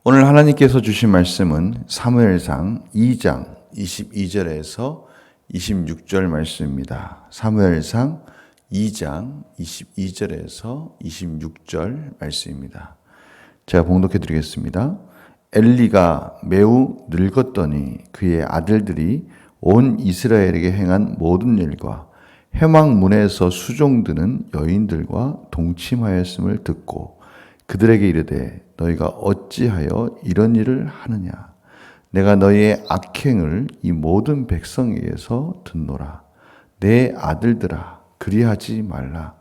오늘 하나님께서 주신 말씀은 사무엘상 2장 22절에서 26절 말씀입니다. 사무엘상 2장 22절에서 26절 말씀입니다. 제가 봉독해 드리겠습니다. 엘리가 매우 늙었더니 그의 아들들이 온 이스라엘에게 행한 모든 일과 회막문에서 수종드는 여인들과 동침하였음을 듣고 그들에게 이르되 너희가 어찌하여 이런 일을 하느냐? 내가 너희의 악행을 이 모든 백성에게서 듣노라. 내 아들들아 그리하지 말라.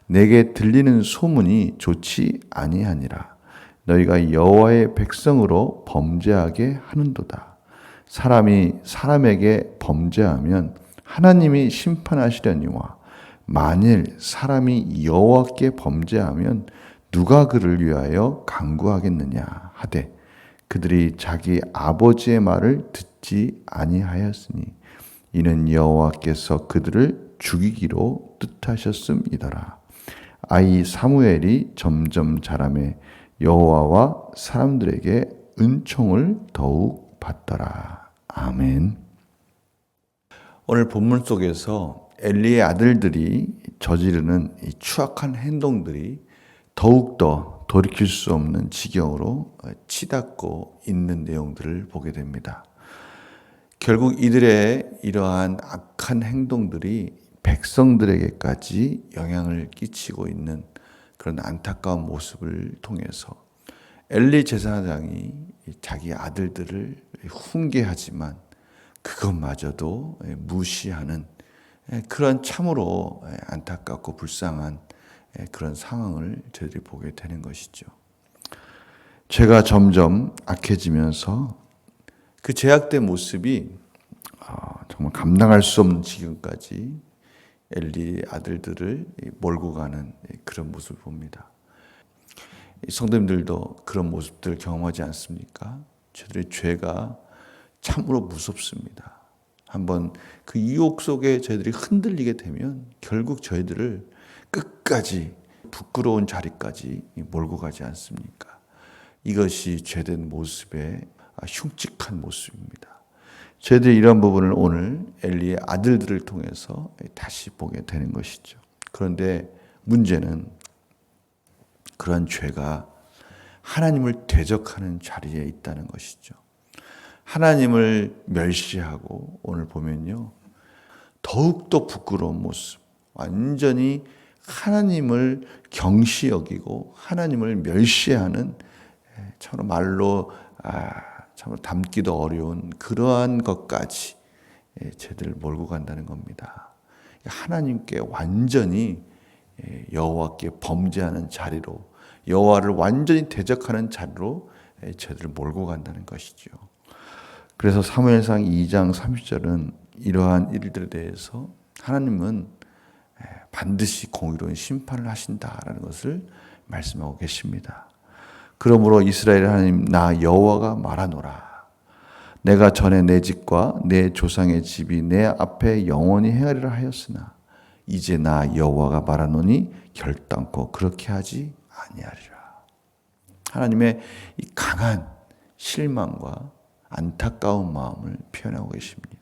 내게 들리는 소문이 좋지 아니하니라. 너희가 여호와의 백성으로 범죄하게 하는도다. 사람이 사람에게 범죄하면 하나님이 심판하시려니와 만일 사람이 여호와께 범죄하면 누가 그를 위하여 간구하겠느냐 하되 그들이 자기 아버지의 말을 듣지 아니하였으니 이는 여호와께서 그들을 죽이기로 뜻하셨음이더라. 아이 사무엘이 점점 자라매 여호와와 사람들에게 은총을 더욱 받더라. 아멘. 오늘 본문 속에서 엘리의 아들들이 저지르는 이 추악한 행동들이 더욱더 돌이킬 수 없는 지경으로 치닫고 있는 내용들을 보게 됩니다. 결국 이들의 이러한 악한 행동들이 백성들에게까지 영향을 끼치고 있는 그런 안타까운 모습을 통해서 엘리 제사장이 자기 아들들을 훈계하지만 그것마저도 무시하는 그런 참으로 안타깝고 불쌍한 그런 상황을 저희들이 보게 되는 것이죠. 죄가 점점 악해지면서 그 죄악된 모습이 정말 감당할 수 없는 지경까지 엘리 아들들을 몰고 가는 그런 모습을 봅니다. 성도님들도 그런 모습들을 경험하지 않습니까? 저희들의 죄가 참으로 무섭습니다. 한번 그 유혹 속에 저희들이 흔들리게 되면 결국 저희들을 끝까지 부끄러운 자리까지 몰고 가지 않습니까? 이것이 죄된 모습의 흉측한 모습입니다. 저희들이 이런 부분을 오늘 엘리의 아들들을 통해서 다시 보게 되는 것이죠. 그런데 문제는 그런 죄가 하나님을 대적하는 자리에 있다는 것이죠. 하나님을 멸시하고 오늘 보면요. 더욱더 부끄러운 모습, 완전히 하나님을 경시 여기고 하나님을 멸시하는 참으로 말로 참으로 담기도 어려운 그러한 것까지 쟤들을 몰고 간다는 겁니다. 하나님께 완전히 여호와께 범죄하는 자리로 여호와를 완전히 대적하는 자리로 쟤들을 몰고 간다는 것이죠. 그래서 사무엘상 2장 30절은 이러한 일들에 대해서 하나님은 반드시 공의로운 심판을 하신다라는 것을 말씀하고 계십니다. 그러므로 이스라엘 하나님 나 여호와가 말하노라. 내가 전에 내 집과 내 조상의 집이 내 앞에 영원히 행하리라 하였으나 이제 나 여호와가 말하노니 결단코 그렇게 하지 아니하리라. 하나님의 이 강한 실망과 안타까운 마음을 표현하고 계십니다.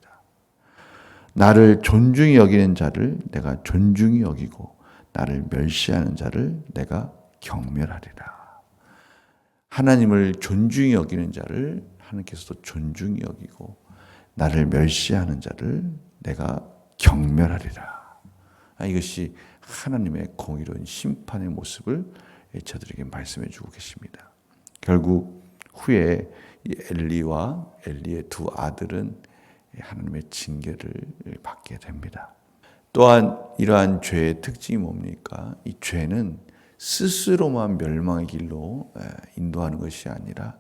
나를 존중히 여기는 자를 내가 존중히 여기고 나를 멸시하는 자를 내가 경멸하리라. 하나님을 존중히 여기는 자를 하나님께서도 존중히 여기고 나를 멸시하는 자를 내가 경멸하리라. 이것이 하나님의 공의로운 심판의 모습을 저들에게 말씀해 주고 계십니다. 결국 후에 엘리와 엘리의 두 아들은 하나님의 징계를 받게 됩니다. 또한 이러한 죄의 특징이 뭡니까? 이 죄는 스스로만 멸망의 길로 인도하는 것이 아니라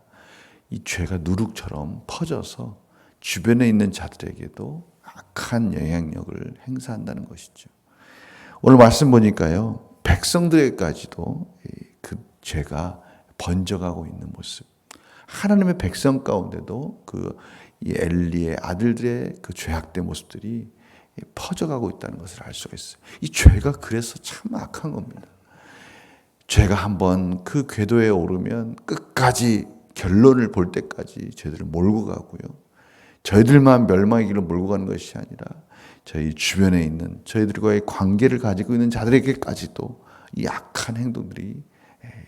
이 죄가 누룩처럼 퍼져서 주변에 있는 자들에게도 악한 영향력을 행사한다는 것이죠. 오늘 말씀 보니까요, 백성들에게까지도 그 죄가 번져가고 있는 모습. 하나님의 백성 가운데도 이 엘리의 아들들의 그 죄악된 모습들이 퍼져가고 있다는 것을 알 수가 있어요. 이 죄가 그래서 참 악한 겁니다. 죄가 한번 그 궤도에 오르면 끝까지 결론을 볼 때까지 저희들을 몰고 가고요. 저희들만 멸망의 길로 몰고 가는 것이 아니라 저희 주변에 있는 저희들과의 관계를 가지고 있는 자들에게까지도 이 악한 행동들이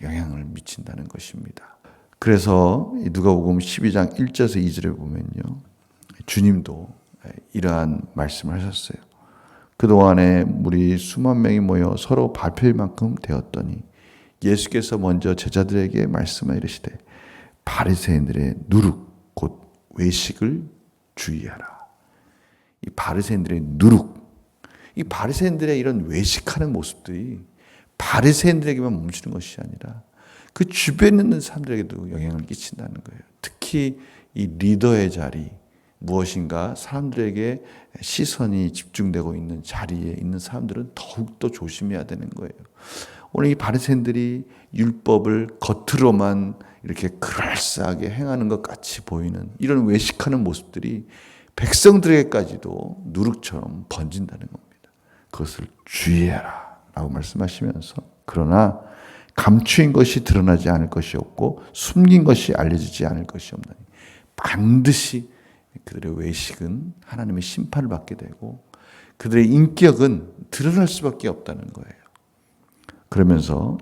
영향을 미친다는 것입니다. 그래서 누가복음 12장 1절에서 2절에 보면요, 주님도 이러한 말씀을 하셨어요. 그동안에 우리 수만 명이 모여 서로 밟힐 만큼 되었더니 예수께서 먼저 제자들에게 말씀하여 이르시되 바리새인들의 누룩 곧 외식을 주의하라. 이 바리새인들의 누룩, 이 바리새인들의 이런 외식하는 모습들이 바리새인들에게만 멈추는 것이 아니라 그 주변에 있는 사람들에게도 영향을 끼친다는 거예요. 특히 이 리더의 자리, 무엇인가 사람들에게 시선이 집중되고 있는 자리에 있는 사람들은 더욱더 조심해야 되는 거예요. 오늘 이 바리새인들이 율법을 겉으로만 이렇게 그럴싸하게 행하는 것 같이 보이는 이런 외식하는 모습들이 백성들에게까지도 누룩처럼 번진다는 겁니다. 그것을 주의해라 라고 말씀하시면서, 그러나 감추인 것이 드러나지 않을 것이 없고 숨긴 것이 알려지지 않을 것이 없나니 반드시 그들의 외식은 하나님의 심판을 받게 되고 그들의 인격은 드러날 수밖에 없다는 거예요. 그러면서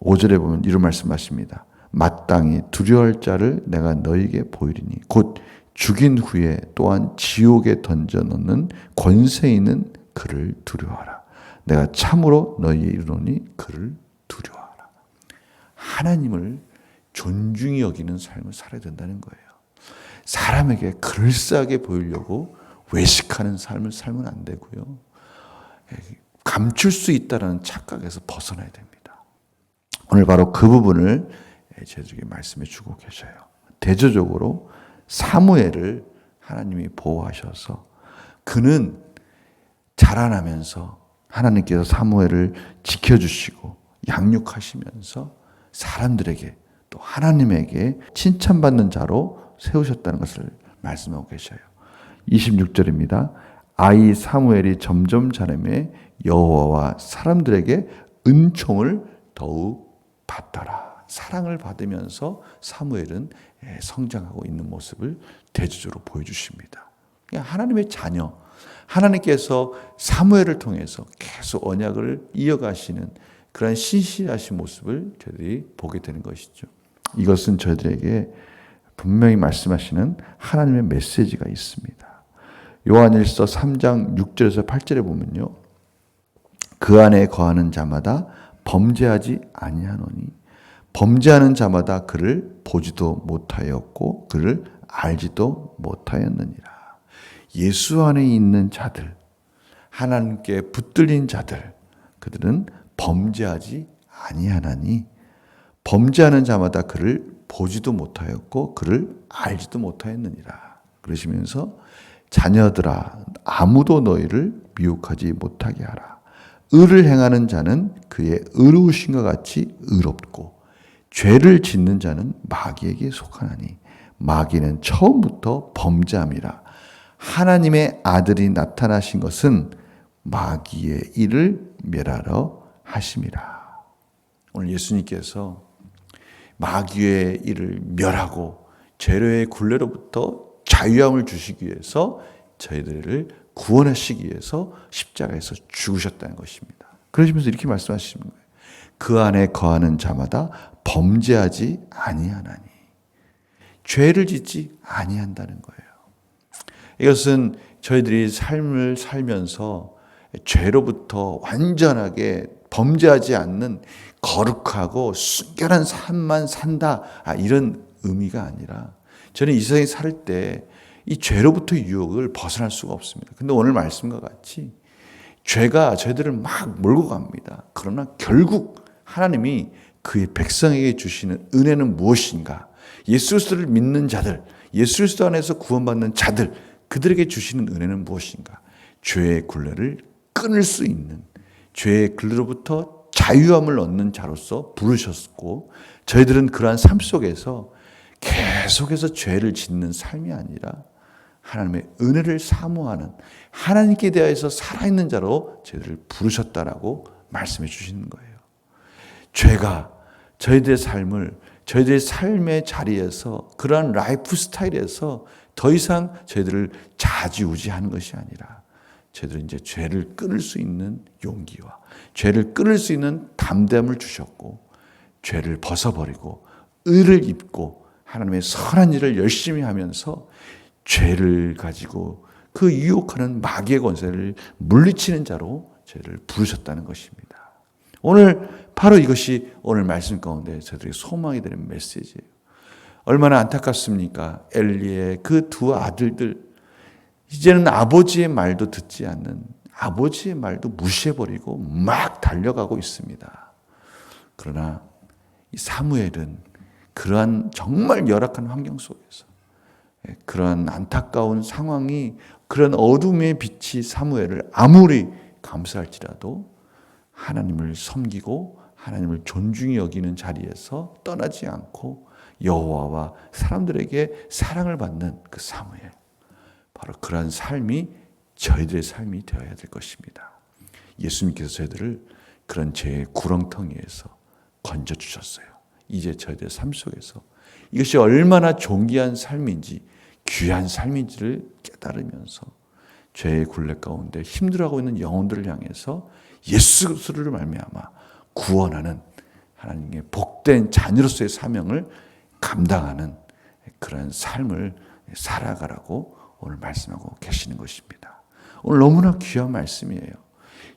5절에 보면 이런 말씀하십니다. 마땅히 두려워할 자를 내가 너희에게 보이리니 곧 죽인 후에 또한 지옥에 던져넣는 권세 있는 그를 두려워하라. 내가 참으로 너희에 이르노니 그를 두려워하라. 하나님을 존중히 여기는 삶을 살아야 된다는 거예요. 사람에게 그럴싸하게 보이려고 외식하는 삶을 살면 안 되고요. 감출 수 있다는 착각에서 벗어나야 됩니다. 오늘 바로 그 부분을 저에게 말씀해 주고 계셔요. 대조적으로 사무엘을 하나님이 보호하셔서 그는 자라나면서 하나님께서 사무엘을 지켜주시고 양육하시면서 사람들에게 또 하나님에게 칭찬받는 자로 세우셨다는 것을 말씀하고 계셔요. 26절입니다. 아이 사무엘이 점점 자라매 여호와와 사람들에게 은총을 더욱 받더라. 사랑을 받으면서 사무엘은 성장하고 있는 모습을 대조적으로 보여주십니다. 하나님의 자녀, 하나님께서 사무엘을 통해서 계속 언약을 이어가시는 그런 신실하신 모습을 저희들이 보게 되는 것이죠. 이것은 저희들에게 분명히 말씀하시는 하나님의 메시지가 있습니다. 요한일서 3장 6절에서 8절에 보면요, 그 안에 거하는 자마다 범죄하지 아니하노니 범죄하는 자마다 그를 보지도 못하였고 그를 알지도 못하였느니라. 예수 안에 있는 자들, 하나님께 붙들린 자들, 그들은 범죄하지 아니하나니 범죄하는 자마다 그를 보지도 못하였고 그를 알지도 못하였느니라. 그러시면서 자녀들아 아무도 너희를 미혹하지 못하게 하라. 의를 행하는 자는 그의 의로우신과 같이 의롭고 죄를 짓는 자는 마귀에게 속하나니 마귀는 처음부터 범죄함이라. 하나님의 아들이 나타나신 것은 마귀의 일을 멸하러 하심이라. 오늘 예수님께서 마귀의 일을 멸하고 죄의 굴레로부터 자유함을 주시기 위해서 저희들을 구원하시기 위해서 십자가에서 죽으셨다는 것입니다. 그러시면서 이렇게 말씀하시는 거예요. 그 안에 거하는 자마다 범죄하지 아니하나니 죄를 짓지 아니한다는 거예요. 이것은 저희들이 삶을 살면서 죄로부터 완전하게 범죄하지 않는 거룩하고 순결한 삶만 산다, 이런 의미가 아니라 저는 이 세상에 살 때 이 죄로부터 유혹을 벗어날 수가 없습니다. 근데 오늘 말씀과 같이 죄가 저희들을 막 몰고 갑니다. 그러나 결국 하나님이 그의 백성에게 주시는 은혜는 무엇인가? 예수 그리스도를 믿는 자들, 예수 그리스도 안에서 구원받는 자들, 그들에게 주시는 은혜는 무엇인가? 죄의 굴레를 끊을 수 있는, 죄의 굴레로부터 자유함을 얻는 자로서 부르셨고, 저희들은 그러한 삶 속에서 계속해서 죄를 짓는 삶이 아니라 하나님의 은혜를 사모하는, 하나님께 대하여서 살아있는 자로 저희들을 부르셨다라고 말씀해 주시는 거예요. 죄가 저희들의 삶을 저희들의 삶의 자리에서 그러한 라이프 스타일에서 더 이상 저희들을 좌지우지하는 것이 아니라 저희들은 이제 죄를 끊을 수 있는 용기와 죄를 끊을 수 있는 담대함을 주셨고 죄를 벗어버리고 의를 입고 하나님의 선한 일을 열심히 하면서 죄를 가지고 그 유혹하는 마귀의 권세를 물리치는 자로 저희를 부르셨다는 것입니다. 오늘 바로 이것이 오늘 말씀 가운데 저희들이 소망이 되는 메시지예요. 얼마나 안타깝습니까? 엘리의 그 두 아들들, 이제는 아버지의 말도 듣지 않는, 아버지의 말도 무시해버리고 막 달려가고 있습니다. 그러나 이 사무엘은 그러한 정말 열악한 환경 속에서, 그러한 안타까운 상황이, 그런 어둠의 빛이 사무엘을 아무리 감싸할지라도 하나님을 섬기고 하나님을 존중히 여기는 자리에서 떠나지 않고 여호와와 사람들에게 사랑을 받는 그 사무엘, 바로 그러한 삶이 저희들의 삶이 되어야 될 것입니다. 예수님께서 저희들을 그런 죄의 구렁텅이에서 건져주셨어요. 이제 저희들의 삶 속에서 이것이 얼마나 존귀한 삶인지 귀한 삶인지를 깨달으면서 죄의 굴레 가운데 힘들어하고 있는 영혼들을 향해서 예수 그리스도를 말미암아 구원하는 하나님의 복된 자녀로서의 사명을 감당하는 그런 삶을 살아가라고 오늘 말씀하고 계시는 것입니다. 오늘 너무나 귀한 말씀이에요.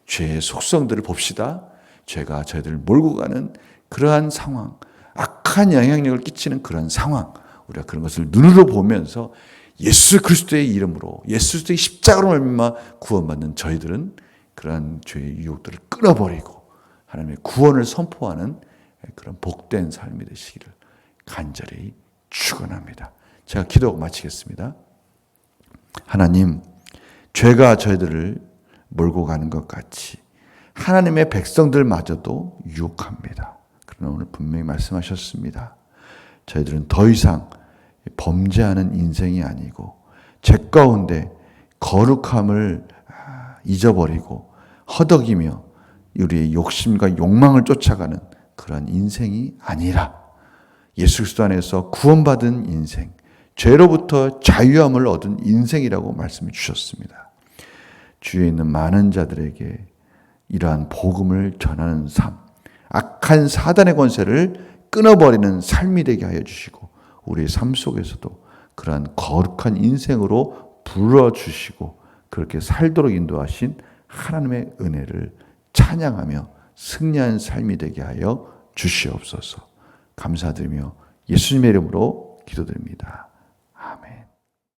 죄의 속성들을 봅시다. 죄가 저희들을 몰고 가는 그러한 상황, 악한 영향력을 끼치는 그런 상황, 우리가 그런 것을 눈으로 보면서 예수 그리스도의 이름으로, 예수 그리스도의 십자가로 말미암아 구원받는 저희들은 그러한 죄의 유혹들을 끊어버리고 하나님의 구원을 선포하는 그런 복된 삶이 되시기를 간절히 축원합니다. 제가 기도하고 마치겠습니다. 하나님, 죄가 저희들을 몰고 가는 것 같이 하나님의 백성들마저도 유혹합니다. 그러나 오늘 분명히 말씀하셨습니다. 저희들은 더 이상 범죄하는 인생이 아니고 죄 가운데 거룩함을 잊어버리고 허덕이며 우리의 욕심과 욕망을 쫓아가는 그런 인생이 아니라 예수 그리스도 안에서 구원받은 인생, 죄로부터 자유함을 얻은 인생이라고 말씀해 주셨습니다. 주위에 있는 많은 자들에게 이러한 복음을 전하는 삶, 악한 사단의 권세를 끊어버리는 삶이 되게 하여 주시고 우리의 삶 속에서도 그러한 거룩한 인생으로 불러주시고 그렇게 살도록 인도하신 하나님의 은혜를 찬양하며 승리한 삶이 되게 하여 주시옵소서. 감사드리며 예수님의 이름으로 기도드립니다. 아멘.